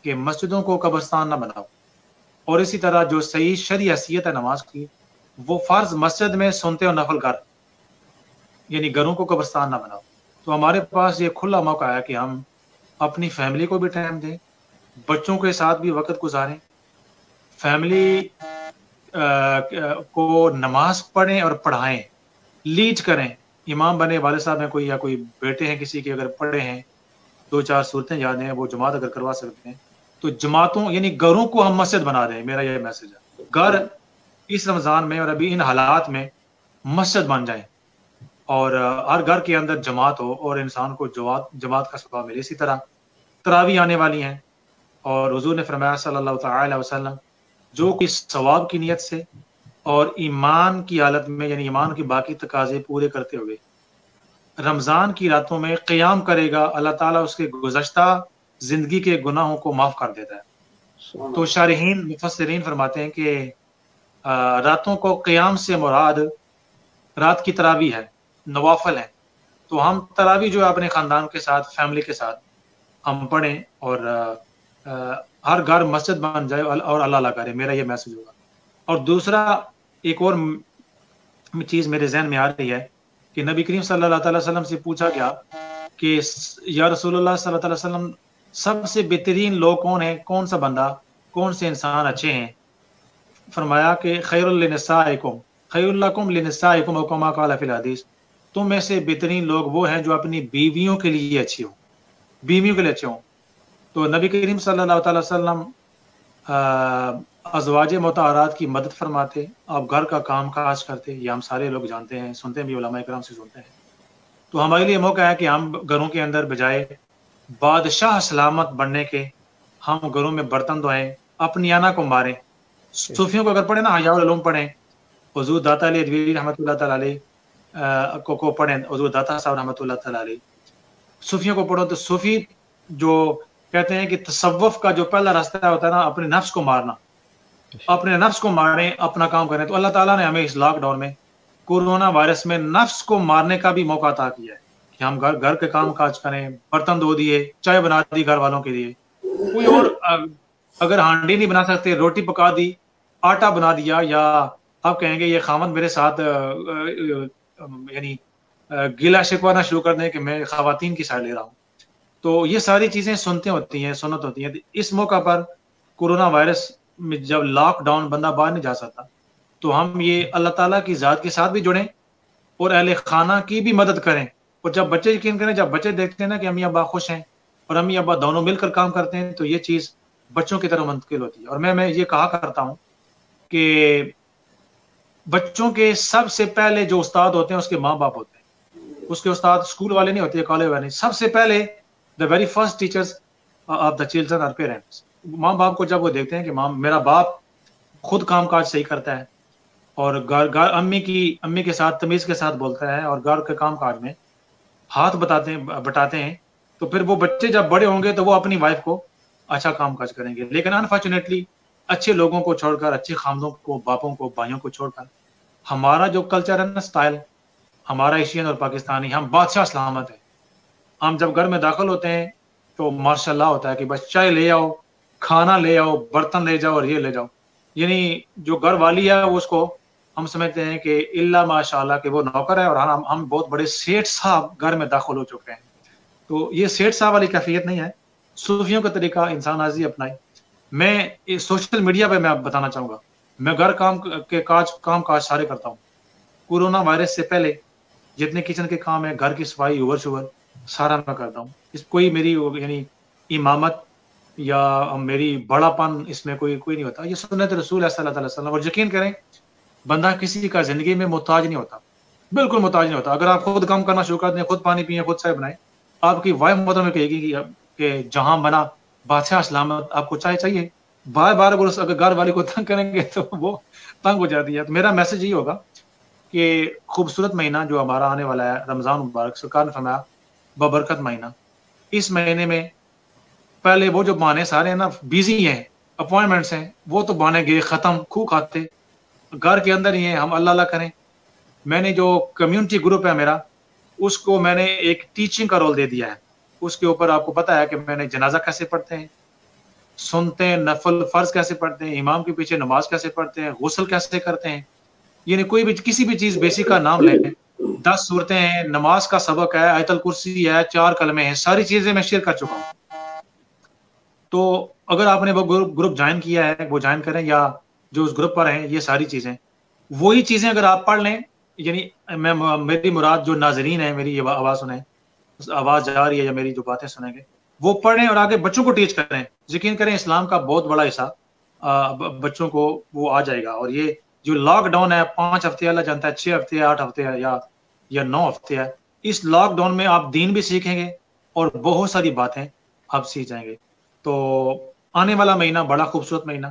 کہ مسجدوں کو قبرستان نہ بناؤ. اور اسی طرح جو صحیح شرعی حیثیت ہے نماز کی, وہ فرض مسجد میں سنتے اور نفل کر, یعنی گھروں کو قبرستان نہ بناؤ. تو ہمارے پاس یہ کھلا موقع ہے کہ ہم اپنی فیملی کو بھی ٹائم دیں, بچوں کے ساتھ بھی وقت گزاریں, فیملی کو نماز پڑھیں اور پڑھائیں, لیڈ کریں. امام بنے والد صاحب ہیں کوئی, یا کوئی بیٹے ہیں کسی کے, اگر پڑھے ہیں 2-4 صورتیں یاد ہیں, وہ جماعت اگر کروا سکتے ہیں تو جماعتوں یعنی گھروں کو ہم مسجد بنا دیں. میرا یہ میسج ہے, گھر اس رمضان میں اور ابھی ان حالات میں مسجد بن جائیں, اور ہر گھر کے اندر جماعت ہو اور انسان کو جماعت کا ثواب ملے. اسی طرح تراویح آنے والی ہیں, اور حضور نے فرمایا صلی اللہ تعالی وسلم جو کہ ثواب کی نیت سے اور ایمان کی حالت میں, یعنی ایمان کی باقی تقاضے پورے کرتے ہوئے رمضان کی راتوں میں قیام کرے گا, اللہ تعالیٰ اس کے گزشتہ زندگی کے گناہوں کو معاف کر دیتا ہے. تو شارحین مفسرین فرماتے ہیں کہ راتوں کو قیام سے مراد رات کی تراویح ہے, نوافل ہیں. تو ہم تراویح جو ہے اپنے خاندان کے ساتھ, فیملی کے ساتھ ہم پڑھیں, اور ہر گھر مسجد بن جائے اور اللہ کرے. میرا یہ میسج ہوگا. اور دوسرا ایک اور چیز میرے ذہن میں آ رہی ہے کہ نبی کریم صلی اللہ تعالی وسلم سے پوچھا گیا کہ یا رسول اللہ صلی اللہ علیہ وسلم سب سے بہترین لوگ کون ہیں, کون سا بندہ, کون سے انسان اچھے ہیں؟ فرمایا کہ خیر خیر لکم لنسائکم او کما قال فی الحدیث, تم میں سے بہترین لوگ وہ ہیں جو اپنی بیویوں کے لیے اچھے ہوں, بیویوں کے لیے اچھے ہوں. تو نبی کریم صلی اللہ تعالی وسلم ازواج مطہرات کی مدد فرماتے, آپ گھر کا کام کاج کرتے, یہ ہم سارے لوگ جانتے ہیں, سنتے بھی, علماء کرام سے سنتے ہیں. تو ہمارے لیے موقع ہے کہ ہم گھروں کے اندر بجائے بادشاہ سلامت بننے کے ہم گھروں میں برتن دھوئیں, اپنی آنا کو ماریں. صوفیوں کو اگر پڑھیں نا, حیاء العلوم پڑھیں, حضور داتا علیہ ادویری رحمۃ اللہ تعالی علیہ کو پڑھیں حضور داتا صاحب رحمۃ اللہ تعالی علیہ، صوفیوں کو پڑھو تو صوفی جو کہتے ہیں کہ تصوف کا جو پہلا راستہ ہوتا ہے نا اپنے نفس کو مارنا، اپنے نفس کو ماریں، اپنا کام کریں. تو اللہ تعالیٰ نے ہمیں اس لاک ڈاؤن میں کورونا وائرس میں نفس کو مارنے کا بھی موقع عطا کیا ہے کہ ہم گھر کے کام کاج کریں، برتن دھو دیے، چائے بنا دی گھر والوں کے لیے، کوئی اور اگر ہانڈی نہیں بنا سکتے روٹی پکا دی، آٹا بنا دیا، یا آپ کہیں گے یہ خامد میرے ساتھ یعنی گلا شکوانا شروع کر دیں کہ میں خواتین کی سائڈ لے رہا ہوں. تو یہ ساری چیزیں سنت ہوتی ہیں. اس موقع پر کورونا وائرس میں جب لاک ڈاؤن بندہ باہر نہیں جا سکتا تو ہم یہ اللہ تعالیٰ کی ذات کے ساتھ بھی جڑیں اور اہل خانہ کی بھی مدد کریں. اور جب بچے یقین کریں، جب بچے دیکھتے ہیں نا کہ امی ابا خوش ہیں اور امی ابا دونوں مل کر کام کرتے ہیں تو یہ چیز بچوں کی طرف منتقل ہوتی ہے. اور میں یہ کہا کرتا ہوں کہ بچوں کے سب سے پہلے جو استاد ہوتے ہیں اس کے ماں باپ ہوتے ہیں. اس کے استاد اسکول والے نہیں ہوتے، کالج والے نہیں. سب سے پہلے the very first teachers of the children are parents. ماں باپ کو جب وہ دیکھتے ہیں کہ میرا باپ خود کام کاج صحیح کرتا ہے اور امی کے ساتھ تمیز کے ساتھ بولتا ہے اور گھر کے کام کاج میں ہاتھ بٹاتے ہیں، تو پھر وہ بچے جب بڑے ہوں گے تو وہ اپنی وائف کو اچھا کام کاج کریں گے. لیکن انفارچونیٹلی اچھے لوگوں کو چھوڑ کر، اچھے خامدوں کو، باپوں کو، بھائیوں کو چھوڑ کر ہمارا جو کلچر ہے نا، اسٹائل ہمارا ایشین اور پاکستانی، ہم بادشاہ سلامت ہے. ہم جب گھر میں داخل ہوتے ہیں تو ماشاء اللہ ہوتا ہے کہ بس چائے لے آؤ، کھانا لے آؤ، برتن لے جاؤ اور یہ لے جاؤ. یعنی جو گھر والی ہے اس کو ہم سمجھتے ہیں کہ اللہ ماشاء اللہ کہ وہ نوکر ہے اور ہم بہت بڑے سیٹھ صاحب گھر میں داخل ہو چکے ہیں. تو یہ سیٹھ صاحب والی کیفیت نہیں ہے. صوفیوں کا طریقہ انسان حاضری اپنائے. میں سوشل میڈیا پہ میں آپ بتانا چاہوں گا، میں گھر کام کاج سارے کرتا ہوں. کورونا وائرس سے پہلے جتنے کچن کے کام ہیں، گھر کی صفائی، اوور شوور سارا میں کرتا ہوں. کوئی میری یعنی امامت یا میری بڑا پن اس میں کوئی نہیں ہوتا. یہ سنت رسول ہے صلی اللہ علیہ وسلم. اور یقین کریں بندہ کسی کا زندگی میں محتاج نہیں ہوتا، بالکل محتاج نہیں ہوتا. اگر آپ خود کام کرنا شروع کر دیں، خود پانی پئیں، خود چائے بنائیں، آپ کی وائف محترم کہے گی کہ جہاں بنا بادشاہ سلامت، آپ کو چائے چاہیے. بار اگر گھر والے کو تنگ کریں گے تو وہ تنگ ہو جاتی ہے. تو میرا میسج یہ ہوگا کہ خوبصورت مہینہ جو ہمارا آنے والا ہے رمضان مبارک، سرکار نے فرمایا ببرکت مہینہ، اس مہینے میں پہلے وہ جو بہانے سارے ہیں نا، بیزی ہیں، اپوائنٹمنٹس ہیں، وہ تو بہانے گئے ختم. خو کھاتے گھر کے اندر ہی ہیں، ہم اللہ کریں. میں نے جو کمیونٹی گروپ ہے میرا، اس کو میں نے ایک ٹیچنگ کا رول دے دیا ہے. اس کے اوپر آپ کو پتا ہے کہ میں نے جنازہ کیسے پڑھتے ہیں، سنتے ہیں، نفل فرض کیسے پڑھتے ہیں، امام کے پیچھے نماز کیسے پڑھتے ہیں، غسل کیسے کرتے ہیں. یعنی کوئی بھی کسی بھی چیز بیسک کا نام لیں، 10 صورتیں ہیں، نماز کا سبق ہے، آیت الکرسی ہے، 4 کلمے ہیں، ساری چیزیں میں شیئر کر چکا ہوں. تو اگر آپ نے وہ گروپ جوائن کیا ہے وہ جوائن کریں، یا جو اس گروپ پر ہیں، یہ ساری چیزیں وہی چیزیں اگر آپ پڑھ لیں، یعنی میری مراد جو ناظرین ہیں میری یہ آواز سنیں، آواز جا رہی ہے یا میری جو باتیں سنیں گے، وہ پڑھیں اور آگے بچوں کو ٹیچ کریں. یقین کریں اسلام کا بہت بڑا حصہ بچوں کو وہ آ جائے گا. اور یہ جو لاک ڈاؤن ہے 5 ہفتے، اللہ جانتا ہے 6 ہفتے 8 ہفتے یا 9 ہفتے ہے، اس لاک ڈاؤن میں آپ دین بھی سیکھیں گے اور بہت ساری باتیں آپ سیکھ جائیں گے. تو آنے والا مہینہ بڑا خوبصورت مہینہ،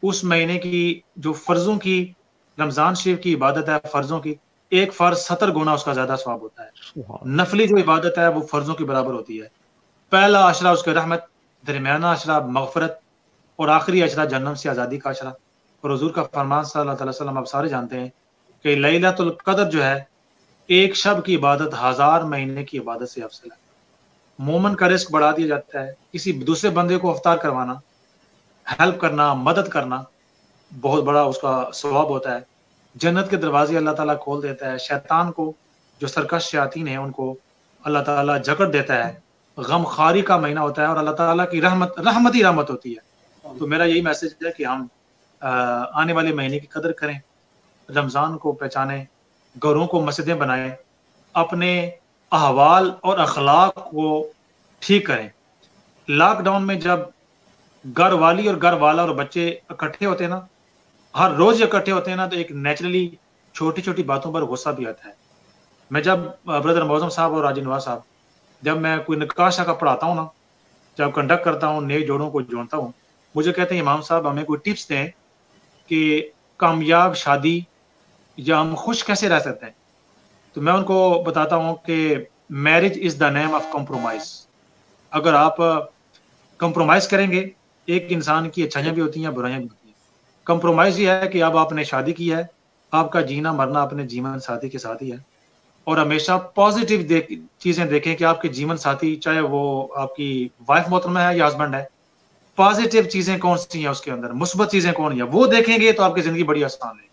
اس مہینے کی جو فرضوں کی، رمضان شریف کی عبادت ہے فرضوں کی، ایک فرض 70 گنا اس کا زیادہ ثواب ہوتا ہے. نفلی جو عبادت ہے وہ فرضوں کی برابر ہوتی ہے. پہلا عشرہ اس کے رحمت، درمیانہ عشرہ مغفرت، اور آخری عشرہ جہنم سے آزادی کا عشرہ. اور حضور کا فرمان صلی اللہ علیہ وسلم آپ سارے جانتے ہیں کہ لیلۃ القدر جو ہے ایک شب کی عبادت 1000 مہینے کی عبادت سے افضل ہے. مومن کا رزق بڑھا دیا جاتا ہے. کسی دوسرے بندے کو افطار کروانا، ہیلپ کرنا، مدد کرنا بہت بڑا اس کا ثواب ہوتا ہے. جنت کے دروازے اللہ تعالیٰ کھول دیتا ہے. شیطان کو، جو سرکش شیاطین ہیں، ان کو اللہ تعالیٰ جکڑ دیتا ہے. غم خاری کا مہینہ ہوتا ہے اور اللہ تعالیٰ کی رحمت ہی رحمت ہوتی ہے. تو میرا یہی میسج ہے کہ ہم آنے والے مہینے کی قدر کریں، رمضان کو پہچانیں، گھروں کو مسجدیں بنائیں، اپنے احوال اور اخلاق کو ٹھیک کریں. لاک ڈاؤن میں جب گھر والی اور گھر والا اور بچے اکٹھے ہوتے ہیں نا، ہر روز اکٹھے ہوتے ہیں نا، تو ایک نیچرلی چھوٹی چھوٹی باتوں پر غصہ بھی آتا ہے. میں جب بردر معظم صاحب اور راجی نواز صاحب، جب میں کوئی نکاح کا پڑھاتا ہوں نا، جب کنڈکٹ کرتا ہوں، نئے جوڑوں کو جوڑتا ہوں، مجھے کہتے ہیں امام صاحب ہمیں کوئی ٹپس دیں کہ کامیاب شادی یا ہم خوش کیسے رہ سکتے ہیں. تو میں ان کو بتاتا ہوں کہ marriage is the name of compromise. اگر آپ کمپرومائز کریں گے، ایک انسان کی اچھائیاں بھی ہوتی ہیں برائیاں بھی ہوتی ہیں. کمپرومائز یہ ہے کہ اب آپ نے شادی کی ہے، آپ کا جینا مرنا اپنے جیون ساتھی کے ساتھ ہی ہے، اور ہمیشہ پازیٹیو چیزیں دیکھیں کہ آپ کے جیون ساتھی چاہے وہ آپ کی وائف محترمہ ہے یا ہسبینڈ ہے، پازیٹیو چیزیں کون سی ہیں اس کے اندر، مثبت چیزیں کون ہیں، وہ دیکھیں گے تو آپ کی زندگی بڑی آسان ہے.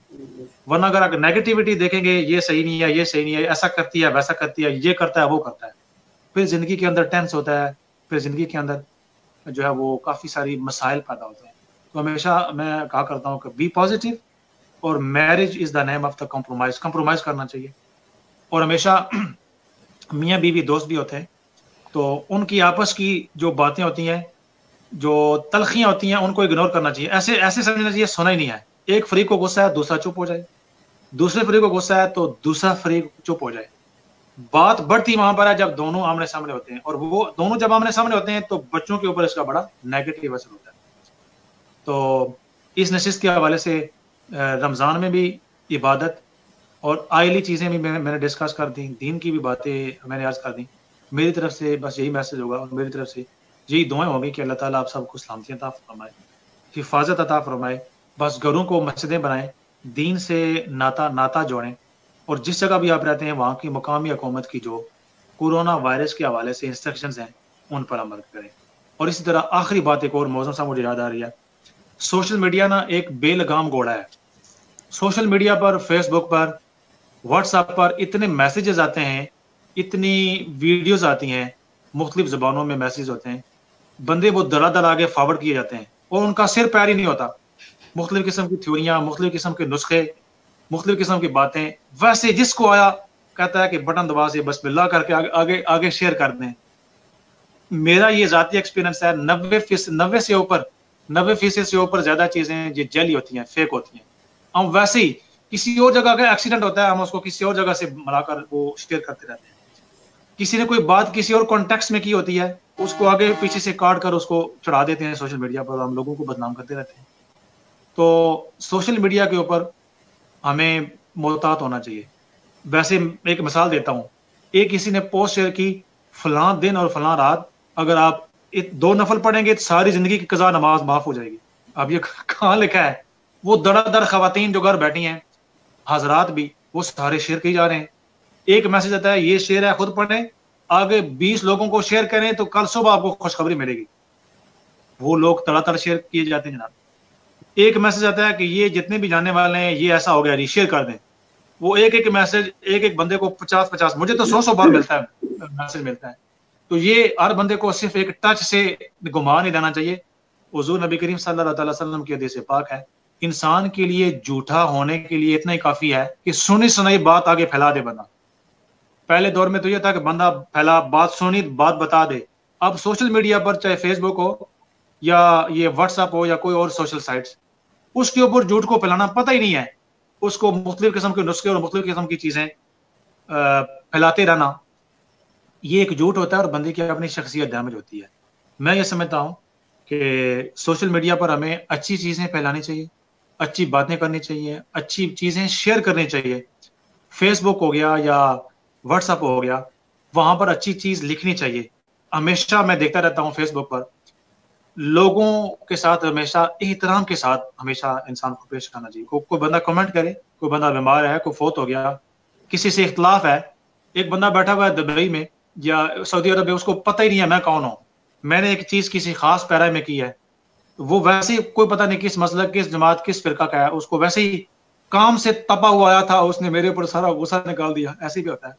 ورنہ اگر آپ نیگیٹیوٹی دیکھیں گے، یہ صحیح نہیں ہے، یہ صحیح نہیں ہے، ایسا کرتی ہے ویسا کرتی ہے، یہ کرتا ہے وہ کرتا ہے، پھر زندگی کے اندر ٹینس ہوتا ہے، پھر زندگی کے اندر جو ہے وہ کافی ساری مسائل پیدا ہوتے ہیں. تو ہمیشہ میں کہا کرتا ہوں کہ بی پازیٹیو، اور marriage is the name of the compromise. Compromise کرنا چاہیے. اور ہمیشہ میاں بیوی دوست بھی ہوتے ہیں، تو ان کی آپس کی جو باتیں ہوتی ہیں، جو تلخیاں ہوتی ہیں، ان کو اگنور کرنا چاہیے. ایسے سمجھنا چاہیے سنا ہی نہیں ہے. ایک فریق کو غصہ ہے، دوسرا چپ ہو جائے. دوسرے فریق کو غصہ ہے تو دوسرا فریق چپ ہو جائے. بات بڑھتی وہاں پر ہے جب دونوں آمنے سامنے ہوتے ہیں، اور وہ دونوں جب آمنے سامنے ہوتے ہیں تو بچوں کے اوپر اس کا بڑا نیگیٹو اثر ہوتا ہے. تو اس نشست کے حوالے سے رمضان میں بھی عبادت اور آئلی چیزیں بھی میں نے ڈسکس کر دی، دین کی بھی باتیں میں نے عرض کر دی. میری طرف سے بس یہی میسج ہوگا، اور میری طرف سے یہی دعائیں ہوگی کہ اللہ تعالیٰ آپ سب کو سلامتی عطا فرمائے، حفاظت عطا فرمائے. بس گھروں کو مسجدیں بنائیں، دین سے ناتا جوڑیں، اور جس جگہ بھی آپ رہتے ہیں وہاں کی مقامی حکومت کی جو کورونا وائرس کے حوالے سے انسٹرکشنز ہیں ان پر عمل کریں. اور اسی طرح آخری بات ایک اور موضوع صاحب مجھے یاد آ رہی ہے. سوشل میڈیا نا ایک بے لگام گھوڑا ہے. سوشل میڈیا پر، فیس بک پر، واٹس ایپ پر اتنے میسیجز آتے ہیں، اتنی ویڈیوز آتی ہیں، مختلف زبانوں میں میسیج ہوتے ہیں، بندے وہ دلا دل آگے فارورڈ کیے جاتے ہیں، اور ان کا سر پیر ہی نہیں ہوتا. مختلف قسم کی تھیوریاں، مختلف قسم کے نسخے، مختلف قسم کی باتیں، ویسے جس کو آیا کہتا ہے کہ بٹن دبا سے بس باللہ کر کے آگے شیئر کر دیں. میرا یہ ذاتی ایکسپیرینس ہے، 90% سے اوپر زیادہ چیزیں یہ جعلی ہوتی ہیں، فیک ہوتی ہیں. ہم ویسے ہی کسی اور جگہ کا ایکسیڈنٹ ہوتا ہے، ہم اس کو کسی اور جگہ سے ملا کر وہ شیئر کرتے رہتے ہیں. کسی نے کوئی بات کسی اور کانٹیکسٹ میں کی ہوتی ہے، اس کو آگے پیچھے سے کاٹ کر اس کو چڑھا دیتے ہیں سوشل میڈیا پر، ہم لوگوں کو بدنام کرتے رہتے ہیں. تو سوشل میڈیا کے اوپر ہمیں محتاط ہونا چاہیے. ویسے ایک مثال دیتا ہوں، ایک کسی نے پوسٹ شیئر کی، فلاں دن اور فلاں رات اگر آپ 2 نفل پڑھیں گے تو ساری زندگی کی قضا نماز معاف ہو جائے گی. اب یہ کہاں لکھا ہے؟ وہ دڑ خواتین جو گھر بیٹھی ہیں، حضرات بھی، وہ سارے شیئر کی جا رہے ہیں. ایک میسج آتا ہے یہ شیئر ہے، خود پڑھیں، آگے 20 لوگوں کو شیئر کریں تو کل صبح آپ کو خوشخبری ملے گی. وہ لوگ تڑ شیئر کیے جاتے ہیں جناب. ایک میسج آتا ہے کہ یہ جتنے بھی جاننے والے ہیں یہ ایسا ہو گیا، شیئر کر دیں. وہ ایک میسج ایک بندے کو 50 مجھے تو 100 بار ملتا ہے، میسج ملتا ہے. تو یہ ہر بندے کو صرف ایک ٹچ سے گھما نہیں دینا چاہیے. حضور نبی کریم صلی اللہ تعالی وسلم کی حدیث پاک ہے، انسان کے لیے جھوٹا ہونے کے لیے اتنا ہی کافی ہے کہ سنی سنائی بات آگے پھیلا دے بندہ. پہلے دور میں تو یہ تھا کہ بندہ پھیلا بات سنی بات بتا دے. اب سوشل میڈیا پر چاہے فیس بک ہو یا یہ واٹس ایپ ہو یا کوئی اور سوشل سائٹس، اس کے اوپر جھوٹ کو پھیلانا پتہ ہی نہیں ہے، اس کو مختلف قسم کے نسخے اور مختلف قسم کی چیزیں پھیلاتے رہنا، یہ ایک جھوٹ ہوتا ہے اور بندے کی اپنی شخصیت ڈیمیج ہوتی ہے. میں یہ سمجھتا ہوں کہ سوشل میڈیا پر ہمیں اچھی چیزیں پھیلانی چاہیے، اچھی باتیں کرنی چاہیے، اچھی چیزیں شیئر کرنی چاہیے. فیس بک ہو گیا یا واٹس ایپ ہو گیا، وہاں پر اچھی چیز لکھنی چاہیے. ہمیشہ میں دیکھتا رہتا ہوں فیس بک پر لوگوں کے ساتھ ہمیشہ احترام کے ساتھ ہمیشہ انسان کو پیش کرنا چاہیے. کوئی بندہ کمنٹ کرے، کوئی بندہ بیمار ہے، کوئی فوت ہو گیا، کسی سے اختلاف ہے، ایک بندہ بیٹھا ہوا ہے دبئی میں یا سعودی عرب میں، اس کو پتہ ہی نہیں ہے میں کون ہوں، میں نے ایک چیز کسی خاص پیرا میں کی ہے، وہ ویسے ہی کوئی پتہ نہیں کس مسلک، کس جماعت، کس فرقہ کا ہے، اس کو ویسے ہی کام سے تپا ہوا آیا تھا، اس نے میرے اوپر سارا غصہ نکال دیا. ایسے بھی ہوتا ہے.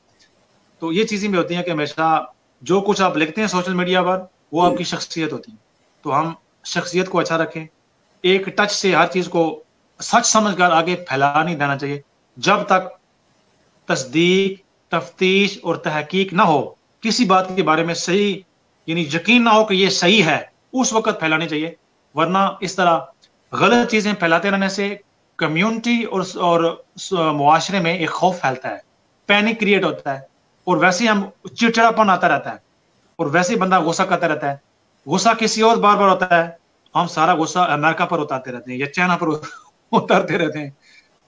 تو یہ چیزیں بھی ہوتی ہیں کہ ہمیشہ جو کچھ آپ لکھتے ہیں سوشل میڈیا پر وہ آپ کی شخصیت ہوتی ہے. تو ہم شخصیت کو اچھا رکھیں، ایک ٹچ سے ہر چیز کو سچ سمجھ کر آگے پھیلا نہیں دینا چاہیے. جب تک تصدیق، تفتیش اور تحقیق نہ ہو کسی بات کے بارے میں، صحیح یعنی یقین نہ ہو کہ یہ صحیح ہے، اس وقت پھیلانی چاہیے. ورنہ اس طرح غلط چیزیں پھیلاتے رہنے سے کمیونٹی اور معاشرے میں ایک خوف پھیلتا ہے، پینک کریٹ ہوتا ہے، اور ویسے ہم چڑچڑاپن آتا رہتا ہے، اور ویسے بندہ غصہ کرتا رہتا ہے. غصہ کسی اور بار ہوتا ہے، ہم سارا غصہ امریکہ پر اتارتے رہتے ہیں یا چائنا پر اتارتے رہتے ہیں.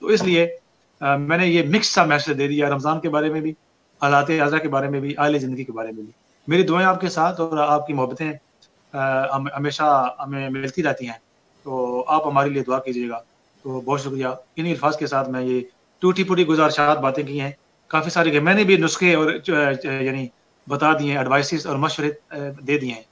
تو اس لیے میں نے یہ مکس سا میسج دے دیا رمضان کے بارے میں بھی, حالات حاضرہ کے بارے میں بھی, اہل زندگی کے بارے میں بھی. میری دعائیں آپ کے ساتھ اور آپ کی محبتیں ہمیشہ ہمیں ملتی رہتی ہیں, تو آپ ہمارے لیے دعا کیجیے گا. تو بہت شکریہ. انہی الفاظ کے ساتھ میں یہ ٹوٹی پھوٹی گزارشات باتیں کی ہیں, کافی ساری میں نے بھی نسخے اور یعنی بتا دیے ہیں, ایڈوائسز اور مشورے دے دیے ہیں.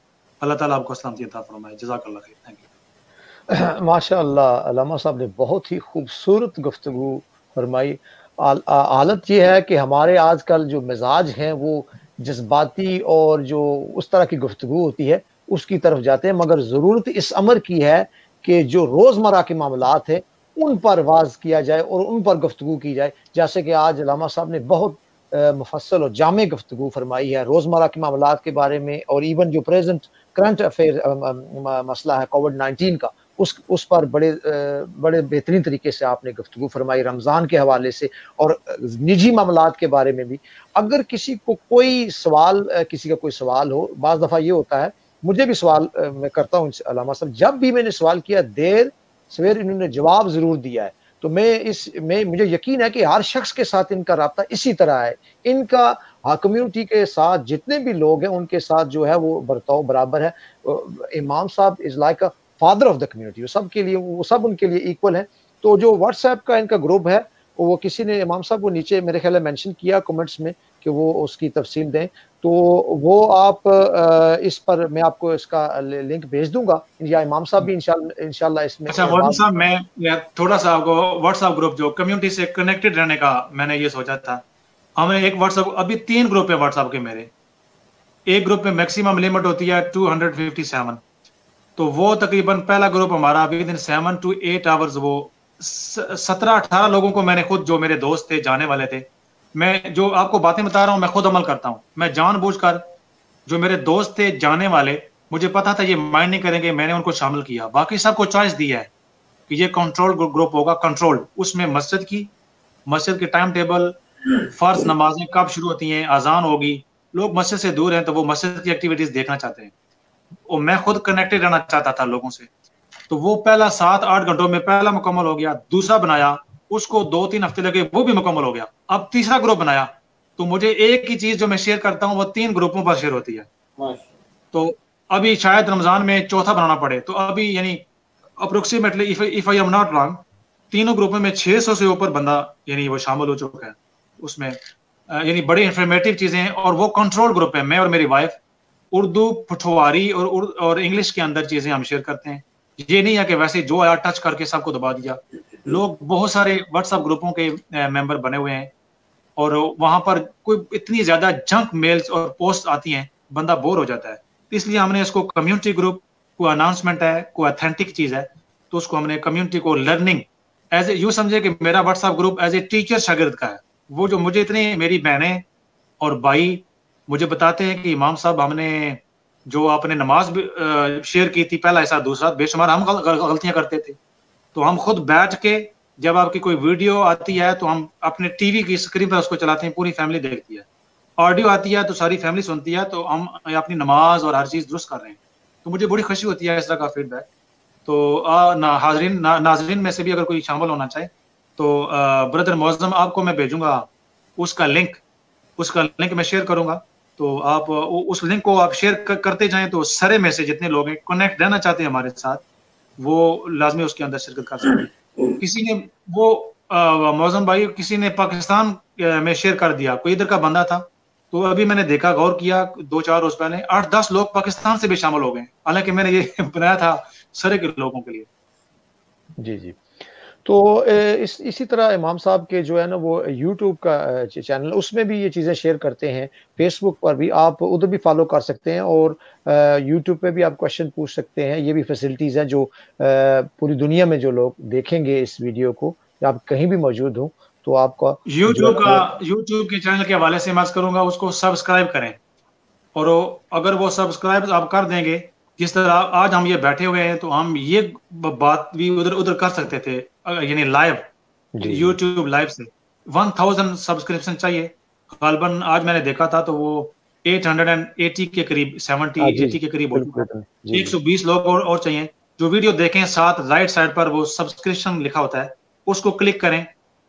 اللہ تعالیٰ آپ کو سلامتی عطا فرمائے. جزاک اللہ خیر. Thank you. ماشاء اللہ علامہ صاحب نے بہت ہی خوبصورت گفتگو فرمائی. حالت یہ ہے کہ ہمارے آج کل جو مزاج ہیں وہ جذباتی اور جو اس طرح کی گفتگو ہوتی ہے اس کی طرف جاتے ہیں, مگر ضرورت اس امر کی ہے کہ جو روزمرہ کے معاملات ہیں ان پر واز کیا جائے اور ان پر گفتگو کی جائے. جیسے کہ آج علامہ صاحب نے بہت مفصل اور جامع گفتگو فرمائی ہے روزمرہ کے معاملات کے بارے میں, اور ایون جو کرنٹ افیئر مسئلہ ہے کووڈ-19 کا, اس پر بڑے بہترین طریقے سے آپ نے گفتگو فرمائی رمضان کے حوالے سے, اور نجی معاملات کے بارے میں بھی. اگر کسی کو کوئی سوال, کسی کا کوئی سوال ہو, بعض دفعہ یہ ہوتا ہے, مجھے بھی سوال میں کرتا ہوں علامہ صاحب, جب بھی میں نے سوال کیا دیر سویر انہوں نے جواب ضرور دیا ہے, تو مجھے یقین ہے کہ ہر شخص کے ساتھ ان کا رابطہ اسی طرح ہے. ان کا کمیونٹی کے ساتھ جتنے بھی لوگ ہیں ان کے ساتھ جو ہے وہ برتاؤ برابر ہے. امام صاحب is like a father of the community, وہ سب ان کے لیے ایکول ہیں. تو جو واٹس ایپ کا ان کا گروپ ہے, وہ کسی نے امام صاحب وہ نیچے میرے خیال ہے مینشن کیا کمنٹس میں کہ وہ اس کی تفصیل دیں, تو وہ آپ اس پر میں آپ کو اس کا لنک بھیج دوں گا, یا امام صاحب بھی انشاءاللہ اس میں. اچھا مولوی صاحب, میں تھوڑا سا آپ کو واٹس ایپ گروپ جو کمیونٹی سے کنیکٹڈ رہنے کا میں نے یہ سوچا تھا. ہم نے ایک واٹس ایپ, ابھی 3 گروپ ہیں واٹس ایپ کے میرے. ایک گروپ میں میکسیمم لمٹ ہوتی ہے 257, تو وہ تقریباً پہلا گروپ ہمارا ابھی دن 7 to 8 آورز, وہ 17-18 لوگوں کو میں نے خود, جو میرے دوست تھے جانے والے تھے, میں جو آپ کو باتیں بتا رہا ہوں میں خود عمل کرتا ہوں. میں جان بوجھ کر جو میرے دوست تھے جانے والے, مجھے پتا تھا یہ مائنڈ نہیں کریں گے, میں نے ان کو شامل کیا. باقی سب کو چوائس دی ہے کہ یہ کنٹرول گروپ ہوگا, کنٹرول. اس میں مسجد کے ٹائم ٹیبل, فرض نمازیں کب شروع ہوتی ہیں, اذان ہوگی, لوگ مسجد سے دور ہیں تو وہ مسجد کی ایکٹیویٹیز دیکھنا چاہتے ہیں, اور میں خود کنیکٹڈ رہنا چاہتا تھا لوگوں سے. تو وہ پہلا 7-8 گھنٹوں میں پہلا مکمل ہو گیا. دوسرا بنایا, اس کو 2-3 ہفتے لگے, وہ بھی مکمل ہو گیا. اب تیسرا گروپ بنایا, تو مجھے ایک ہی چیز جو میں شیئر کرتا ہوں وہ 3 گروپوں پر شیئر ہوتی ہے. تو ابھی شاید رمضان میں چوتھا بنانا پڑے, تو ابھی یعنی approximately if I am not wrong, تینوں گروپوں میں 600 سے اوپر بندہ یعنی وہ شامل ہو چکا ہے اس میں. یعنی بڑی انفارمیٹیو چیزیں ہیں, اور وہ کنٹرول گروپ ہے. میں اور میری وائف اردو, پٹھواری اور انگلش کے اندر چیزیں ہم شیئر کرتے ہیں. یہ نہیں ہے کہ ویسے جو آیا ٹچ کر کے سب کو دبا دیا. لوگ بہت سارے واٹس ایپ گروپوں کے ممبر بنے ہوئے ہیں, اور وہاں پر کوئی اتنی زیادہ جنک میلز اور پوسٹ آتی ہیں, بندہ بور ہو جاتا ہے. اس لیے ہم نے اس کو کمیونٹی گروپ, کوئی اناؤنسمنٹ ہے, کوئی اتھینٹک چیز ہے, تو اس کو ہم نے کمیونٹی کو لرننگ ایز اے, یوں سمجھے کہ میرا what's app group as a teacher شاگرد کا ہے. وہ جو مجھے اتنی میری بہنیں اور بھائی مجھے بتاتے ہیں کہ امام صاحب ہم نے جو آپ نے نماز شیئر کی تھی, پہلا ایسا دوسرا, بے شمار ہم غلطیاں کرتے تھے, تو ہم خود بیٹھ کے جب آپ کی کوئی ویڈیو آتی ہے تو ہم اپنے ٹی وی کی اسکرین پر اس کو چلاتے ہیں, پوری فیملی دیکھتی ہے. آڈیو آتی ہے تو ساری فیملی سنتی ہے, تو ہم اپنی نماز اور ہر چیز درست کر رہے ہیں. تو مجھے بڑی خوشی ہوتی ہے اس طرح کا فیڈ بیک. تو ناظرین میں سے بھی اگر کوئی شامل ہونا چاہے تو بردر معظم آپ کو میں بھیجوں گا اس کا لنک میں شیئر کروں گا. تو آپ اس لنک کو آپ شیئر کرتے جائیں, تو سرے میں سے جتنے لوگ ہیں کنیکٹ رہنا چاہتے ہیں ہمارے ساتھ, وہ لازمی اس کے اندر شرکت کر سکتے ہیں. کسی نے وہ معظم بھائی, کسی نے پاکستان میں شیئر کر دیا, کوئی ادھر کا بندہ تھا, تو ابھی میں نے دیکھا, غور کیا, 2-4 روز پہلے 8-10 لوگ پاکستان سے بھی شامل ہو گئے, حالانکہ میں نے یہ بنایا تھا سرے کے لوگوں کے لیے. جی جی. تو اسی طرح امام صاحب کے جو ہے نا وہ یوٹیوب کا چینل, اس میں بھی یہ چیزیں شیئر کرتے ہیں. فیس بک پر بھی آپ ادھر بھی فالو کر سکتے ہیں, اور یوٹیوب پہ بھی آپ کوشچن پوچھ سکتے ہیں. یہ بھی فیسلٹیز ہیں جو پوری دنیا میں جو لوگ دیکھیں گے اس ویڈیو کو, یا آپ کہیں بھی موجود ہوں, تو آپ کا یوٹیوب کے چینل کے حوالے سے عرض کروں گا, اس کو سبسکرائب کریں. اور اگر وہ سبسکرائب آپ کر دیں گے, جس طرح آج ہم یہ بیٹھے ہوئے ہیں, تو ہم یہ بات بھی ادھر کر سکتے تھے, یعنی لائیو یوٹیوب لائیو سے. 1000 سبسکرپشن چاہیے غالباً. آج میں نے دیکھا تھا تو وہ 880 کے قریب, 70-80 کے قریب ہو چکا ہے. 120 لوگ اور چاہیے جو ویڈیو دیکھیں. ساتھ رائٹ سائڈ پر وہ سبسکرپشن لکھا ہوتا ہے, اس کو کلک کریں,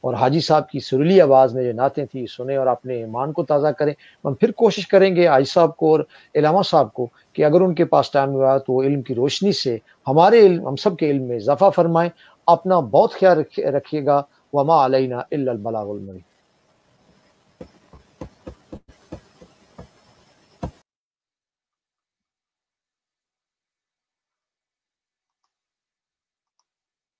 اور حاجی صاحب کی سریلی آواز میں جو نعتیں تھیں سنیں اور اپنے ایمان کو تازہ کریں. ہم پھر کوشش کریں گے حاجی صاحب کو اور علامہ صاحب کو کہ اگر ان کے پاس ٹائم ہوا تو وہ علم کی روشنی سے ہمارے علم، ہم سب کے علم میں اضافہ فرمائیں. اپنا بہت خیال رکھیے گا. وما علینا الا البلاغ المبین.